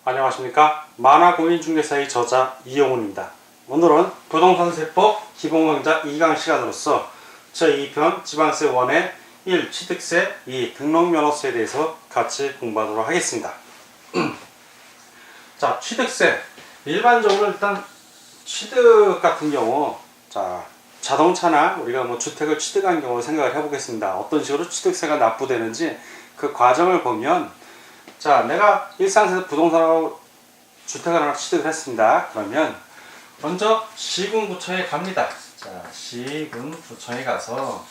안녕하십니까. 만화공인중개사의 저자 이용훈입니다. 오늘은 부동산세법 기본강좌 2강 시간으로서 제2편 지방세 1의 1. 취득세 2. 등록면허세에 대해서 같이 공부하도록 하겠습니다. 자, 취득세. 일반적으로 일단 취득 같은 경우 자동차나 우리가 주택을 취득한 경우 생각을 해보겠습니다. 어떤 식으로 취득세가 납부되는지 그 과정을 보면, 내가 일산에서 부동산으로 주택을 하나 취득을 했습니다. 그러면 먼저 시군구청에 갑니다. 시군구청에 가서,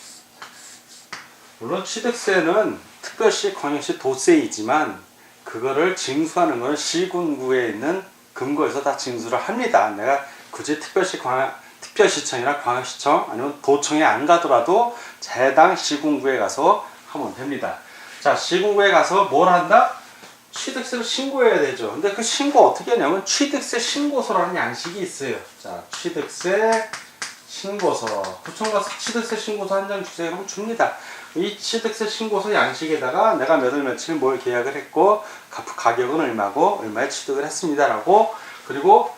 물론 취득세는 특별시, 광역시, 도세이지만 그거를 징수하는 것은 시군구에 있는 금고에서 다 징수를 합니다. 내가 굳이 특별시청이나 광역시청 아니면 도청에 안 가더라도 해당 시군구에 가서 하면 됩니다. 시군구에 가서 뭘 한다? 취득세를 신고해야 되죠. 근데 그 신고 어떻게 하냐면 취득세 신고서라는 양식이 있어요. 취득세 신고서. 구청 가서 취득세 신고서 한 장 주세요. 그럼 줍니다. 이 취득세 신고서 양식에다가 내가 몇 월 며칠 뭘 계약을 했고 가격은 얼마고 얼마에 취득을 했습니다라고, 그리고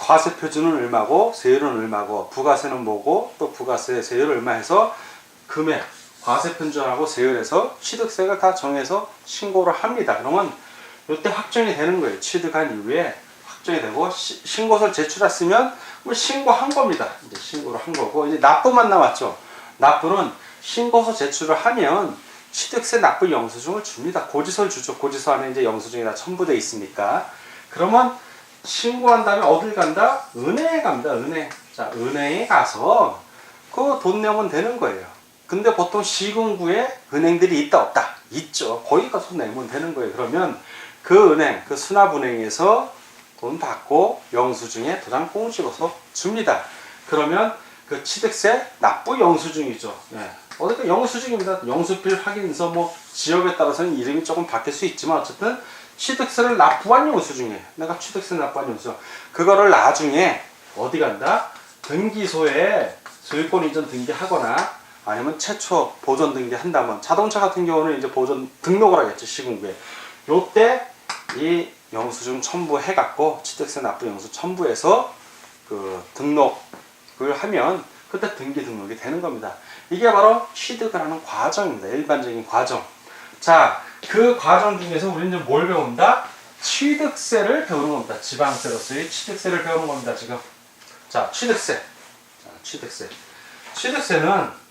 과세 표준은 얼마고 세율은 얼마고 부가세는 뭐고 또 부가세 세율 얼마 해서 금액 과세 표준하고 세율에서 취득세가 다 정해서 신고를 합니다. 그러면 이때 확정이 되는 거예요. 취득한 이후에 확정이 되고 신고서를 제출했으면 신고한 겁니다. 이제 신고를 한 거고, 이제 납부만 남았죠. 납부는 신고서 제출을 하면 취득세 납부 영수증을 줍니다. 고지서를 주죠. 고지서 안에 이제 영수증이 다 첨부되어 있으니까. 그러면 신고한 다음에 어딜 간다? 은행에 갑니다. 은행. 은행에 가서 그 돈 내면 되는 거예요. 근데 보통 시군구에 은행들이 있다 없다? 있죠. 거기 가서 내면 되는 거예요. 그러면 그 은행, 그 수납은행에서 돈 받고 영수증에 도장 꽁 찍어서 줍니다. 그러면 그 취득세 납부 영수증이죠. 어쨌든 영수증입니다. 영수필 확인서 지역에 따라서는 이름이 조금 바뀔 수 있지만 어쨌든 취득세를 납부한 영수증이에요. 내가 취득세 납부한 영수증. 그거를 나중에 어디 간다? 등기소에 소유권 이전 등기하거나 아니면 최초 보존 등기한다면, 자동차 같은 경우는 이제 보존 등록을 하겠죠. 시군구에. 요때 이 영수증 첨부해갖고 취득세 납부 영수 첨부해서 그 등록을 하면 그때 등록이 되는 겁니다. 이게 바로 취득을 하는 과정입니다. 일반적인 과정. 그 과정 중에서 우리는 이제 뭘 배운다? 취득세를 배우는 겁니다. 지방세로서의 취득세를 배우는 겁니다. 지금. 취득세. 취득세는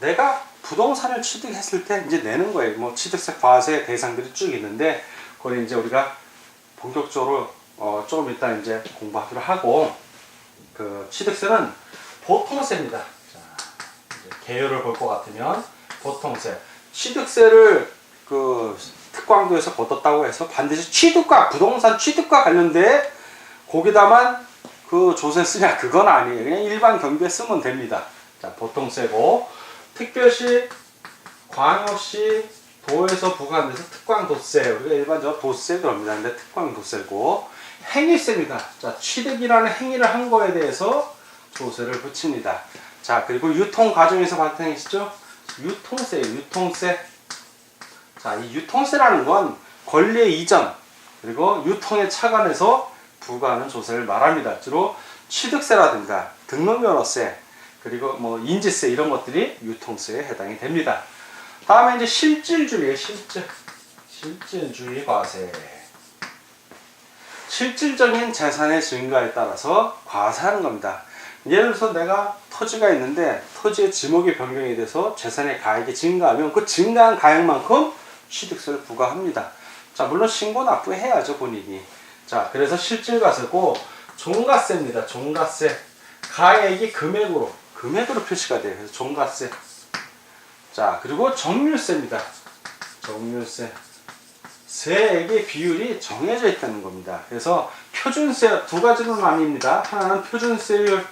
내가 부동산을 취득했을 때 이제 내는 거예요. 취득세 과세 대상들이 쭉 있는데, 그걸 이제 우리가 본격적으로 조금 이따 이제 공부하기로 하고, 그 취득세는 보통세입니다. 이제 개요를 볼 것 같으면 보통세. 취득세를 그 특광도에서 걷었다고 해서 반드시 부동산 취득과 관련된 거기다만 그 조세 쓰냐, 그건 아니에요. 그냥 일반 경비에 쓰면 됩니다. 보통세고, 특별시, 광역시, 도에서 부과돼서 특광도세, 우리가 일반적으로 도세 그럽니다. 근데 특광도세고, 행위세입니다. 취득이라는 행위를 한 거에 대해서 조세를 붙입니다. 그리고 유통 과정에서 발생하시죠? 유통세예요. 유통세. 이 유통세라는 건 권리의 이전 그리고 유통에 차관해서 부과하는 조세를 말합니다. 주로 취득세라든가 등록면허세 그리고 인지세 이런 것들이 유통세에 해당이 됩니다. 다음에 이제 실질주의예요. 실질주의 과세. 실질적인 재산의 증가에 따라서 과세하는 겁니다. 예를 들어서 내가 토지가 있는데 토지의 지목이 변경이 돼서 재산의 가액이 증가하면 그 증가한 가액만큼 취득세를 부과합니다. 물론 신고 납부해야죠, 본인이. 그래서 실질과세고, 종가세입니다. 종가세. 가액이 금액으로 표시가 돼요. 그래서 종가세. 그리고 정률세입니다. 정률세. 세액의 비율이 정해져 있다는 겁니다. 그래서 표준세 두 가지로 나뉩니다. 하나는 표준세율.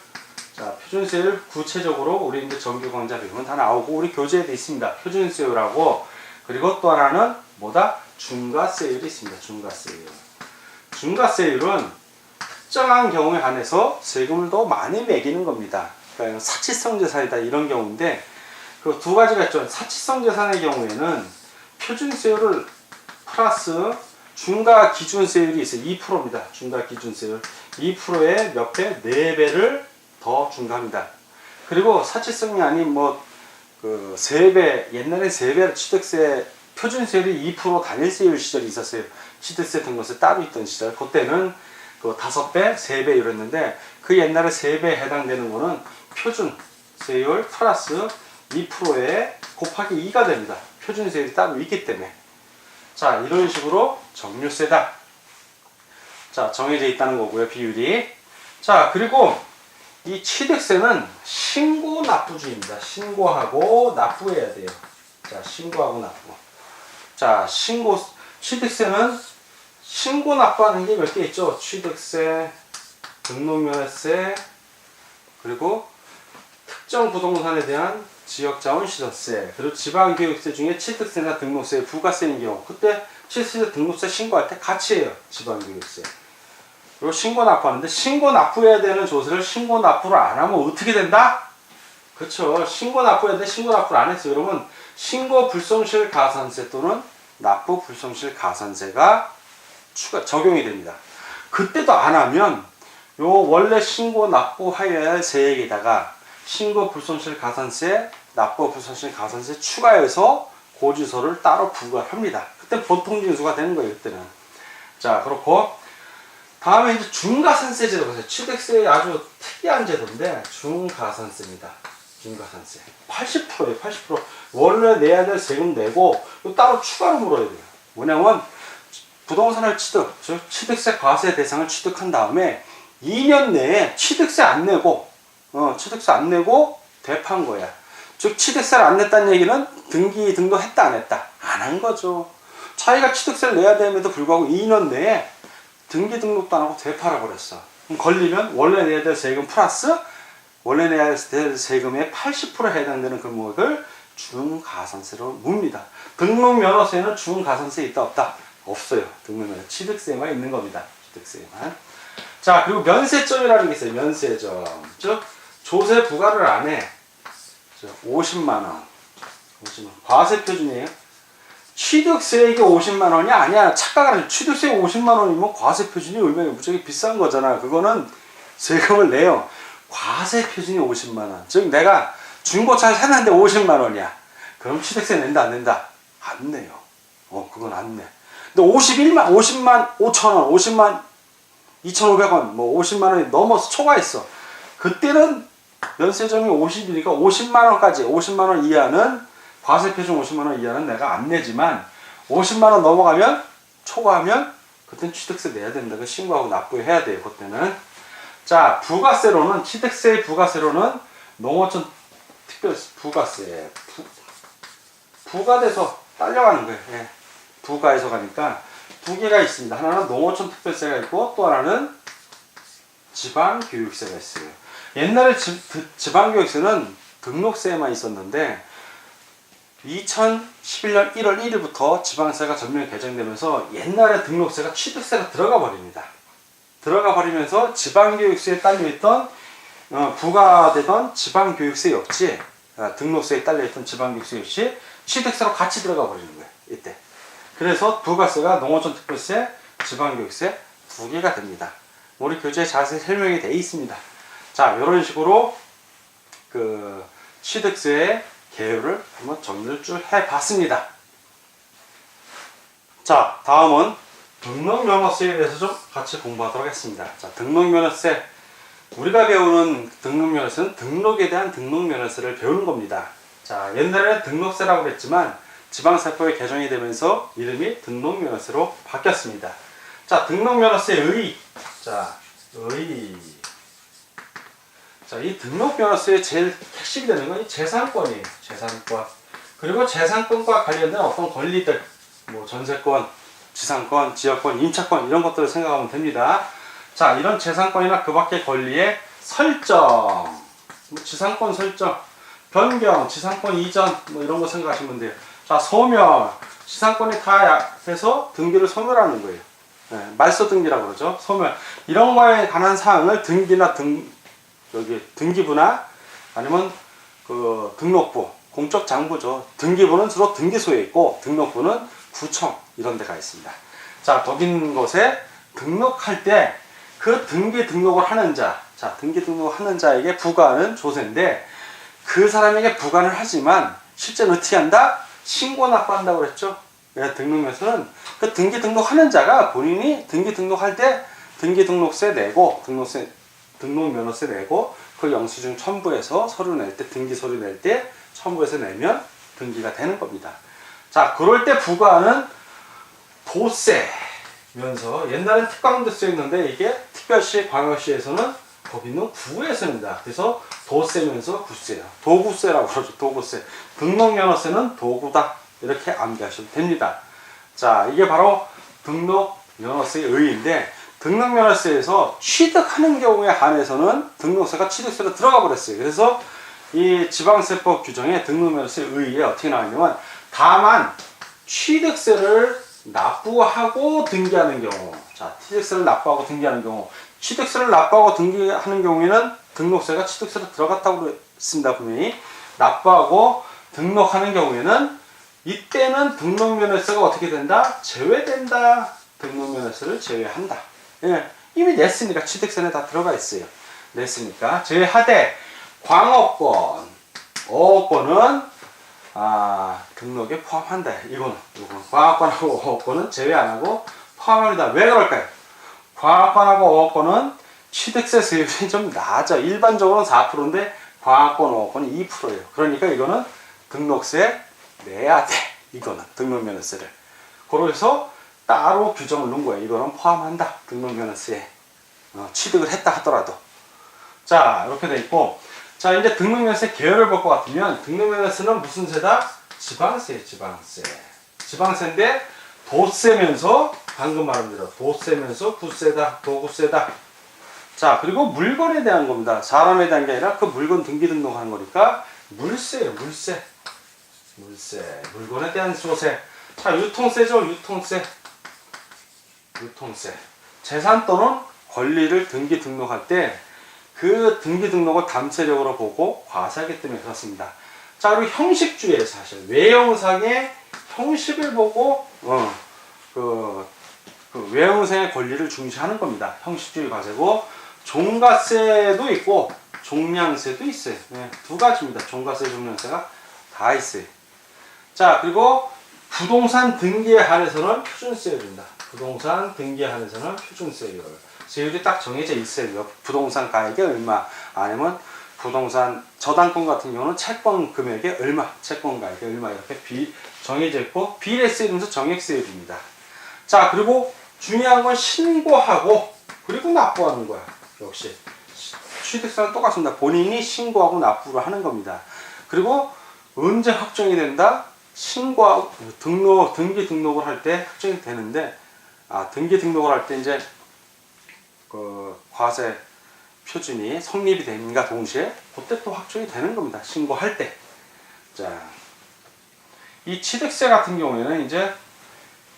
표준세율 구체적으로 우리 이제 정규 강좌 배우면 다 나오고 우리 교재에 돼 있습니다. 표준세율하고, 그리고 또 하나는 중과세율이 있습니다. 중과세율. 중과세율은 특정한 경우에 한해서 세금을 더 많이 매기는 겁니다. 그러니까 사치성 재산이다 이런 경우인데, 그 두 가지가 있죠. 사치성 재산의 경우에는 표준세율을 플러스 중과 기준세율이 있어요. 2%입니다. 중과 기준세율. 2%의 몇 배? 4배를 더 중과합니다. 그리고 사치성이 아닌 그 3배, 옛날에 3배 취득세 표준세율이 2% 단일세율 시절이 있었어요. 취득세 등록세 따로 있던 시절. 그때는 그 5배, 3배 이랬는데 그 옛날에 3배에 해당되는 거는 표준세율 플러스 2%에 곱하기 2가 됩니다. 표준세율이 따로 있기 때문에. 자, 이런 식으로 정률세다. 자, 정해져 있다는 거고요, 비율이. 자, 그리고 이 취득세는 신고 납부주의입니다. 신고하고 납부해야 돼요. 자, 신고하고 납부. 자, 취득세는 신고 납부하는 게 몇 개 있죠? 취득세, 등록면허세, 그리고 특정 부동산에 대한 지역자원 시설세, 그리고 지방교육세 중에 취득세나 등록세, 부가세인 경우 그때 취득세, 등록세 신고할 때 같이 해요. 지방교육세. 그리고 신고 납부하는데 신고 납부해야 되는 조세를 신고 납부를 안 하면 어떻게 된다? 그렇죠. 신고 납부해야 돼. 신고 납부를 안 했어요. 그러면 신고 불성실 가산세 또는 납부 불성실 가산세가 적용이 됩니다. 그때도 안 하면 요 원래 신고 납부하여야 할 세액에다가 신고 불손실 가산세, 납부 불손실 가산세 추가해서 고지서를 따로 부과합니다. 그때 보통 징수가 되는 거예요, 그때는. 자, 그렇고 다음에 이제 중가산세 제도가 있어요. 취득세의 아주 특이한 제도인데 중가산세입니다. 중가산세. 80%예요, 80%. 원래 내야 될 세금 내고 따로 추가로 물어야 돼요. 뭐냐면 부동산을 즉 취득세 과세 대상을 취득한 다음에 2년 내에 취득세 안 내고 대파한 거야. 즉 취득세를 안 냈다는 얘기는 등기 등록했다 안 했다? 안 한 거죠. 자기가 취득세를 내야 됨에도 불구하고 2년 내에 등기 등록도 안 하고 되팔아 버렸어. 그럼 걸리면 원래 내야 될 세금 플러스 원래 내야 될 세금의 80%에 해당되는 금액을 중가산세로 묻니다. 등록면허세는 중가산세 있다 없다? 없어요. 등록면허 취득세만 있는 겁니다. 취득세만. 자, 그리고 면세점이라는 게 있어요. 면세점. 즉 조세 부과를 안 해. 50만원. 과세 표준이에요. 취득세액이 50만원이 아니야. 착각을 하죠. 취득세액 50만원이면 과세 표준이 얼마나 무척 비싼 거잖아. 그거는 세금을 내요. 과세 표준이 50만원. 즉 내가 중고차를 샀는데 50만원이야. 그럼 취득세 낸다 안 낸다? 안 내요. 그건 안 내. 근데 50만 5천원, 50만 2,500원, 50만원이 넘어서 초과했어. 그때는 면세점이 50이니까 50만원까지, 50만원 이하는, 과세표준 50만원 이하는 내가 안 내지만, 50만원 넘어가면, 초과하면, 그때는 취득세 내야 된다고 신고하고 납부해야 돼요, 그때는. 자, 부가세로는, 취득세의 부가세로는, 농어촌 특별 부가세, 부가돼서 딸려가는 거예요. 예. 부가에서 가니까, 두 개가 있습니다. 하나는 농어촌 특별세가 있고 또 하나는 지방교육세가 있어요. 옛날에 지방교육세는 등록세에만 있었는데 2011년 1월 1일부터 지방세가 전면 개정되면서 옛날에 등록세가 취득세가 들어가 버립니다. 들어가 버리면서 지방교육세에 딸려있던 부과되던 지방교육세 역시 등록세에 딸려있던 지방교육세 역시 취득세로 같이 들어가 버리는 거예요. 이때. 그래서 부가세가 농어촌 특별세, 지방교육세 두 개가 됩니다. 우리 교재에 자세히 설명이 되어 있습니다. 자, 이런 식으로 그 취득세의 계율을 한번 정리를 쭉 해봤습니다. 자, 다음은 등록면허세에 대해서 좀 같이 공부하도록 하겠습니다. 자, 등록면허세. 우리가 배우는 등록면허세는 등록에 대한 등록면허세를 배우는 겁니다. 자, 옛날에는 등록세라고 그랬지만 지방세법이 개정이 되면서 이름이 등록면허세로 바뀌었습니다. 자, 등록면허세의 자, 이 등록면허세의 제일 핵심이 되는 건 이 재산권이에요. 재산권. 그리고 재산권과 관련된 어떤 권리들, 전세권, 지상권, 지역권, 임차권 이런 것들을 생각하면 됩니다. 자, 이런 재산권이나 그 밖의 권리의 설정, 지상권 설정, 변경, 지상권 이전, 이런 거 생각하시면 돼요. 자, 소멸, 지상권이 다 돼서 등기를 소멸하는 거예요. 네, 말소 등기라고 그러죠. 소멸. 이런 거에 관한 사항을 등기나 등기부나 아니면 그 등록부, 공적 장부죠. 등기부는 주로 등기소에 있고 등록부는 구청 이런 데가 있습니다. 자, 거기 있는 것에 등록할 때 그 등기 등록을 하는 자, 자, 등기 등록하는 자에게 부과하는 조세인데 그 사람에게 부과를 하지만 실제는 어떻게 한다? 신고 납부한다고 그랬죠. 등록면서는 그 등기 등록하는 자가 본인이 등기 등록할 때 등기 등록세 내고 등록면허세 내고 그 영수증 첨부해서 서류 낼 때 등기 서류 낼 때 첨부해서 내면 등기가 되는 겁니다. 자, 그럴 때 부과하는 도세면서 옛날엔 특강도 쓰였는데 이게 특별시 광역시에서는 거기 있는 구에서입니다. 그래서 도세면서 구세요. 도구세라고 그러죠. 도구세. 등록면허세는 도구다. 이렇게 암기하시면 됩니다. 자, 이게 바로 등록면허세의 의의인데 등록면허세에서 취득하는 경우에 한해서는 등록세가 취득세로 들어가 버렸어요. 그래서 이 지방세법 규정에 등록면허세 의의에 어떻게 나왔냐면 다만 취득세를 납부하고 등기하는 경우, 자, 취득세를 납부하고 등기하는 경우, 취득세를 납부하고 등기하는 경우에는 등록세가 취득세로 들어갔다고 했습니다. 분명히 납부하고 등록하는 경우에는 이때는 등록면허세가 어떻게 된다? 제외된다. 등록면허세를 제외한다. 예, 이미 냈으니까 취득세는 다 들어가 있어요. 냈으니까 제외하되 광업권, 어업권은 등록에 포함한다. 이거는 광업권하고 어업권은 제외 안 하고 포함합니다. 왜 그럴까요? 광업권하고 어업권은 취득세 세율이 좀 낮아. 일반적으로는 4%인데 광업권, 어업권이 2%예요. 그러니까 이거는 등록세 내야 돼. 이거는 등록면허세를. 그래서 따로 규정을 놓은 거예요. 이거는 포함한다. 등록면허세에 취득을 했다 하더라도. 자, 이렇게 돼 있고, 자, 이제 등록면허세 계열을 볼 것 같으면 등록면허세는 무슨 세다? 지방세예요. 지방세. 지방세인데 도세면서 방금 말한 대로 도세면서 구세다. 도구세다. 자, 그리고 물건에 대한 겁니다. 사람에 대한 게 아니라 그 물건 등기 등록하는 거니까 물세예요. 물세. 물세. 물건에 대한 조세. 자, 유통세죠. 유통세. 유통세. 재산 또는 권리를 등기 등록할 때 그 등기 등록을 담세력으로 보고 과세하기 때문에 그렇습니다. 자, 그리고 형식주의 사실 외형상의 형식을 보고 그 외형상의 권리를 중시하는 겁니다. 형식주의 과세고 종가세도 있고 종량세도 있어요. 네, 두 가지입니다. 종가세, 종량세가 다 있어요. 자, 그리고 부동산 등기에 한해서는 표준세율입니다. 부동산 등기에 한해서는 표준세율. 세율이 딱 정해져 있어요. 부동산 가액이 얼마, 아니면 부동산 저당권 같은 경우는 채권 금액이 얼마, 채권 가액이 얼마 이렇게 정해져 있고 비례세율은 정액세율입니다. 자, 그리고 중요한 건 신고하고 그리고 납부하는 거야. 역시 취득세는 똑같습니다. 본인이 신고하고 납부를 하는 겁니다. 그리고 언제 확정이 된다? 신고하고 등기 등록을 할 때 확정이 되는데 등기 등록을 할 때 이제 그 과세 표준이 성립이 되는가 동시에 그때 또 확정이 되는 겁니다. 신고할 때. 자, 이 취득세 같은 경우에는 이제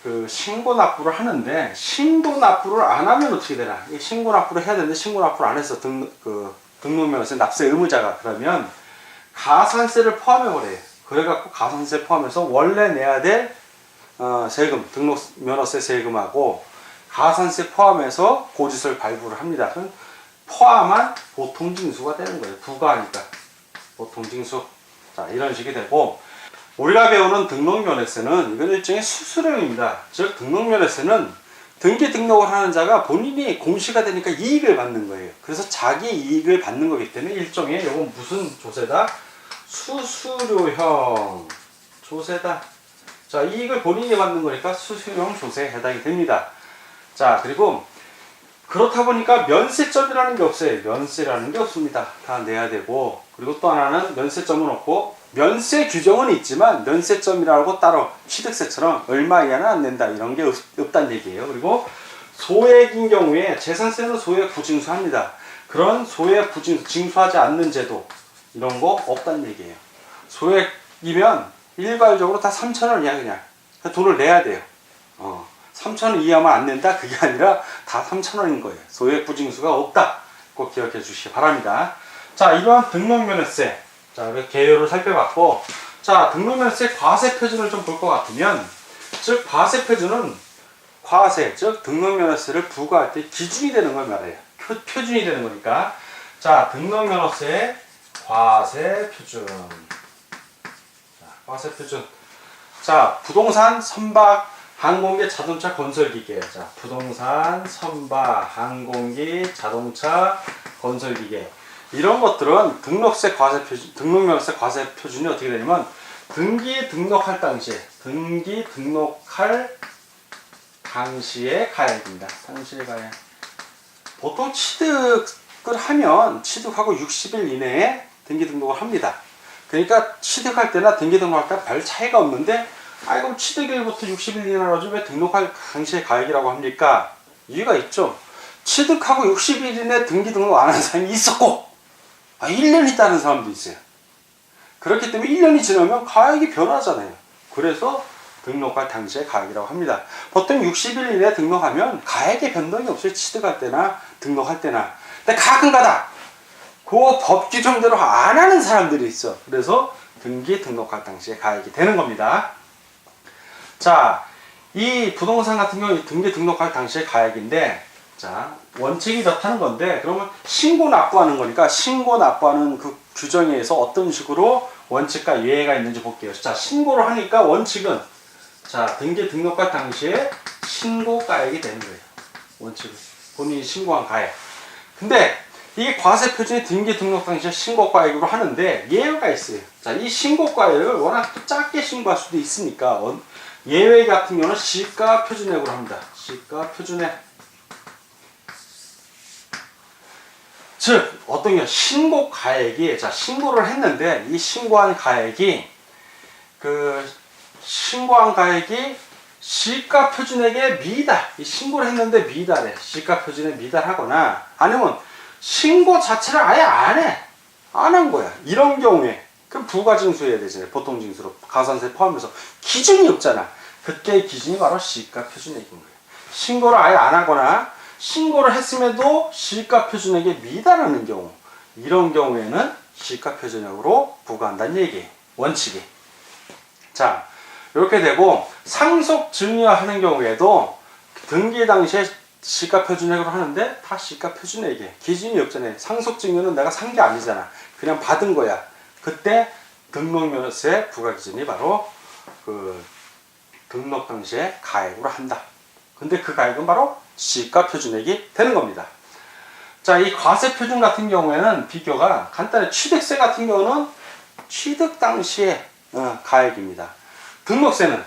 그 신고 납부를 하는데 신고 납부를 안 하면 어떻게 되나? 이 신고 납부를 해야 되는데 신고 납부를 안 해서 등록면허세 납세 의무자가 그러면 가산세를 포함해 버려요. 그래갖고 가산세 포함해서 원래 내야 될 세금, 등록면허세 세금하고 가산세 포함해서 고지서를 발부를 합니다. 그럼 포함한 보통징수가 되는 거예요. 부과하니까 보통징수. 자, 이런 식이 되고 우리가 배우는 등록면허세는 이건 일종의 수수료입니다. 즉 등록면허세는 등기 등록을 하는 자가 본인이 공시가 되니까 이익을 받는 거예요. 그래서 자기 이익을 받는 거기 때문에 일종의 이건 무슨 조세다? 수수료형 조세다. 자, 이익을 본인이 받는 거니까 수수료형 조세에 해당이 됩니다. 자, 그리고 그렇다 보니까 면세점이라는 게 없어요. 면세라는 게 없습니다. 다 내야 되고, 그리고 또 하나는 면세점은 없고 면세 규정은 있지만 면세점이라고 따로 취득세처럼 얼마 이하는 안 낸다 이런 게 없다는 얘기예요. 그리고 소액인 경우에 재산세는 소액 부징수합니다. 그런 소액 부징수, 징수하지 않는 제도 이런 거 없다는 얘기예요. 소액이면 일괄적으로 다 3,000원 이하 그냥 돈을 내야 돼요. 3,000원 이하만 안 낸다? 그게 아니라 다 3,000원인 거예요. 소액 부징수가 없다. 꼭 기억해 주시기 바랍니다. 자, 이러한 등록면허세. 자, 이렇게 개요를 살펴봤고, 자, 등록면허세 과세 표준을 좀 볼 것 같으면, 즉, 과세 표준은 과세, 즉 등록면허세를 부과할 때 기준이 되는 걸 말해요. 표준이 되는 거니까. 자, 등록면허세 과세 표준. 자, 과세 표준. 자, 부동산, 선박, 항공기, 자동차, 건설기계. 자, 부동산, 선박, 항공기, 자동차, 건설기계. 이런 것들은 등록세 과세 표준, 등록면허세 과세 표준이 어떻게 되냐면 등기 등록할 당시에 가액입니다. 당시의 가액. 보통 취득을 하면 취득하고 60일 이내에 등기 등록을 합니다. 그러니까 취득할 때나 등기 등록할 때 별 차이가 없는데 그럼 취득일부터 60일 이내라지 왜 등록할 당시의 가액이라고 합니까? 이유가 있죠. 취득하고 60일 이내 등기 등록 안 하는 사람이 있었고 1년 있다는 사람도 있어요. 그렇기 때문에 1년이 지나면 가액이 변하잖아요. 그래서 등록할 당시의 가액이라고 합니다. 보통 60일 이내에 등록하면 가액의 변동이 없어요. 취득할 때나 등록할 때나. 근데 가끔가다 그 법 규정대로 안 하는 사람들이 있어. 그래서 등기 등록할 당시에 가액이 되는 겁니다. 자, 이 부동산 같은 경우 등기 등록할 당시의 가액인데, 자, 원칙이 이렇다는 건데, 그러면 신고 납부하는 거니까 신고 납부하는 그 규정에 의해서 어떤 식으로 원칙과 예외가 있는지 볼게요. 자, 신고를 하니까 원칙은 자, 등기 등록할 당시에 신고가액이 되는 거예요. 원칙은 본인이 신고한 가액. 근데 이게 과세 표준이 등기 등록 당시에 신고가액으로 하는데 예외가 있어요. 자, 이 신고가액을 워낙 작게 신고할 수도 있으니까 예외 같은 경우는 시가 표준액으로 합니다. 시가 표준액. 즉 어떤 경우 신고 가액이 자 신고를 했는데 이 신고한 가액이 시가 표준액에 미달, 이 신고를 했는데 미달해. 시가 표준에 미달하거나 아니면 신고 자체를 아예 안 한 거야. 이런 경우에 그럼 부가징수해야 되잖아요. 보통징수로 가산세 포함해서 기준이 없잖아. 그때의 기준이 바로 시가 표준액인 거예요. 신고를 아예 안 하거나 신고를 했음에도 시가 표준액에 미달하는 경우, 이런 경우에는 시가 표준액으로 부과한다는 얘기예요. 원칙이. 자, 이렇게 되고 상속 증여하는 경우에도 등기 당시에 시가 표준액으로 하는데 다 시가 표준액이에요. 기준이 없잖아요. 상속 증여는 내가 산 게 아니잖아. 그냥 받은 거야. 그때 등록면허세 부과 기준이 바로 그 등록 당시에 가액으로 한다. 근데 그 가액은 바로 시가 표준액이 되는 겁니다. 자, 이 과세 표준 같은 경우에는 비교가 간단해. 취득세 같은 경우는 취득 당시에 가액입니다. 등록세는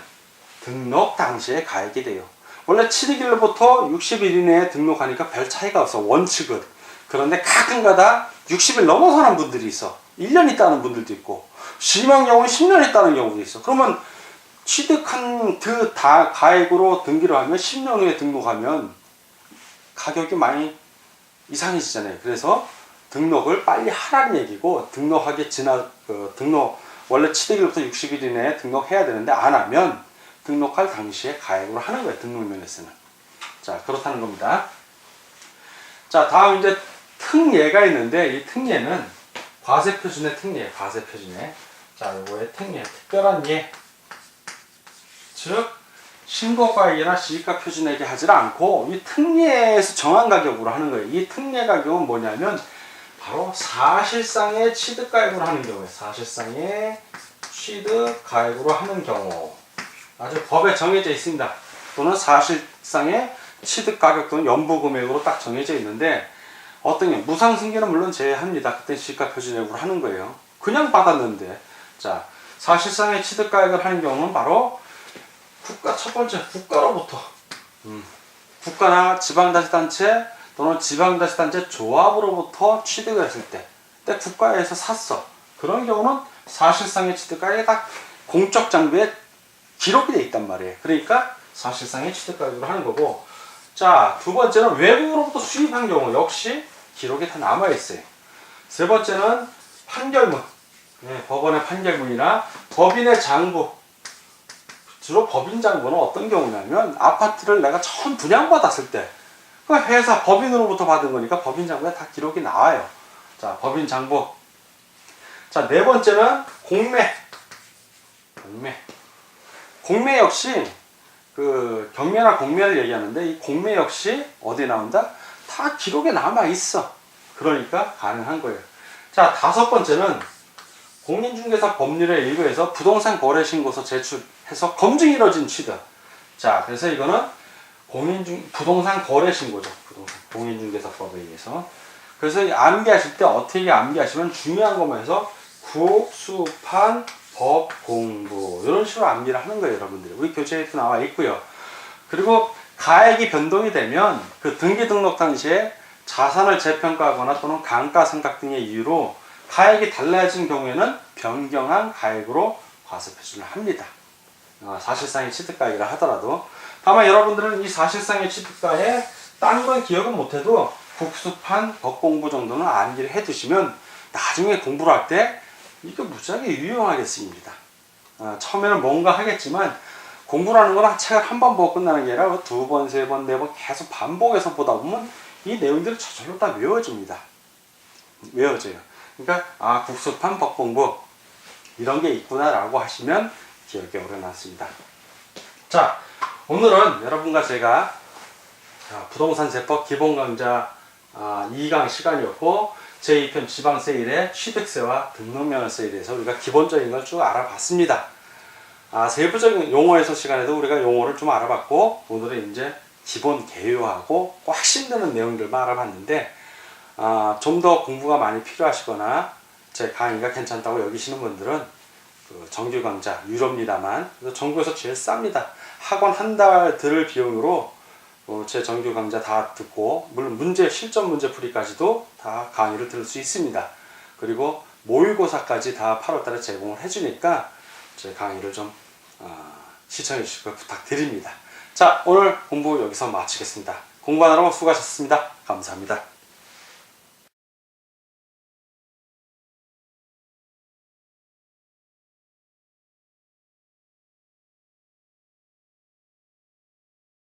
등록 당시에 가액이 돼요. 원래 취득일로부터 60일 이내에 등록하니까 별 차이가 없어. 원칙은. 그런데 가끔가다 60일 넘어서는 분들이 있어. 1년 있다는 분들도 있고 심한 경우는 10년 있다는 경우도 있어. 그러면 취득한 그 다 가액으로 등기를 하면 10년 후에 등록하면 가격이 많이 이상해지잖아요. 그래서 등록을 빨리 하라는 얘기고 원래 취득일부터 60일 이내에 등록해야 되는데 안 하면 등록할 당시에 가액으로 하는 거예요. 등록면허세는. 자, 그렇다는 겁니다. 자, 다음 이제 특예가 있는데 이 특예는 과세 표준의 특례, 과세 표준의. 자, 요거의 특례, 특별한 예. 즉 신고가액이나 시가 표준액에 하지 않고 이 특례에서 정한 가격으로 하는 거예요. 이 특례 가격은 뭐냐면 바로 사실상의 취득가액으로 하는 경우에 사실상의 취득가액으로 하는 경우 아주 법에 정해져 있습니다. 또는 사실상의 취득가격 또는 연부금액으로 딱 정해져 있는데 어떤 게 무상승계는 물론 제외합니다. 그때 시가 표준액으로 하는 거예요. 그냥 받았는데 자 사실상의 취득가액을 하는 경우는 바로 첫 번째 국가로부터 국가나 지방자치단체 또는 지방자치단체 조합으로부터 취득을 했을 때 근데 국가에서 샀어. 그런 경우는 사실상의 취득가액이 다 공적 장부에 기록이 돼 있단 말이에요. 그러니까 사실상의 취득가액으로 하는 거고 자, 두 번째는 외국으로부터 수입한 경우 역시 기록이 다 남아있어요. 세 번째는 판결문 법원의 판결문이나 법인의 장부 주로 법인 장부는 어떤 경우냐면 아파트를 내가 처음 분양받았을 때 그 회사 법인으로부터 받은 거니까 법인 장부에 다 기록이 나와요. 자, 법인 장부. 자, 네 번째는 공매. 공매 역시 그 경매나 공매를 얘기하는데 이 공매 역시 어디에 나온다? 다 기록에 남아 있어. 그러니까 가능한 거예요. 자, 다섯 번째는 공인중개사 법률의 일부에서 부동산 거래 신고서 제출해서 검증이 이뤄진 취득. 자, 그래서 이거는 부동산 거래 신고죠. 부동산 공인중개사법에 의해서. 그래서 암기하실 때 어떻게 암기하시면 중요한 것만 해서 국수판 법 공부 이런 식으로 암기를 하는 거예요, 여러분들이. 우리 교재에도 나와 있고요. 그리고 가액이 변동이 되면 그 등기 등록 당시에 자산을 재평가하거나 또는 감가상각 등의 이유로 가액이 달라진 경우에는 변경한 가액으로 과세표준을 합니다. 사실상의 취득가액이라 하더라도. 다만 여러분들은 이 사실상의 취득가에 딴 건 기억은 못해도 국수판 법공부 정도는 암기를 해두시면 나중에 공부를 할 때 이거 무지하게 유용하게 쓰입니다. 처음에는 뭔가 하겠지만 공부라는 건 책을 한 번 보고 끝나는 게 아니라 두 번, 세 번, 네 번 계속 반복해서 보다 보면 이 내용들이 저절로 다 외워집니다. 외워져요. 그러니까 국수판 법공부 이런 게 있구나라고 하시면 기억에 오래 남습니다. 자, 오늘은 여러분과 제가 부동산 세법 기본 강좌 2강 시간이었고 제2편 지방 세일의 취득세와 등록면허 세일에 대해서 우리가 기본적인 걸 쭉 알아봤습니다. 세부적인 용어에서 시간에도 우리가 용어를 좀 알아봤고 오늘은 이제 기본 개요하고 핵심되는 내용들만 알아봤는데 좀 더 공부가 많이 필요하시거나 제 강의가 괜찮다고 여기시는 분들은 그 정규 강좌 유료입니다만 전국에서 제일 쌉니다. 학원 한 달 들을 비용으로 제 정규 강좌 다 듣고 물론 실전 문제 풀이까지도 다 강의를 들을 수 있습니다. 그리고 모의고사까지 다 8월달에 제공을 해주니까 제 강의를 좀 시청해 주실 걸 부탁드립니다. 자, 오늘 공부 여기서 마치겠습니다. 공부하느라고 수고하셨습니다. 감사합니다.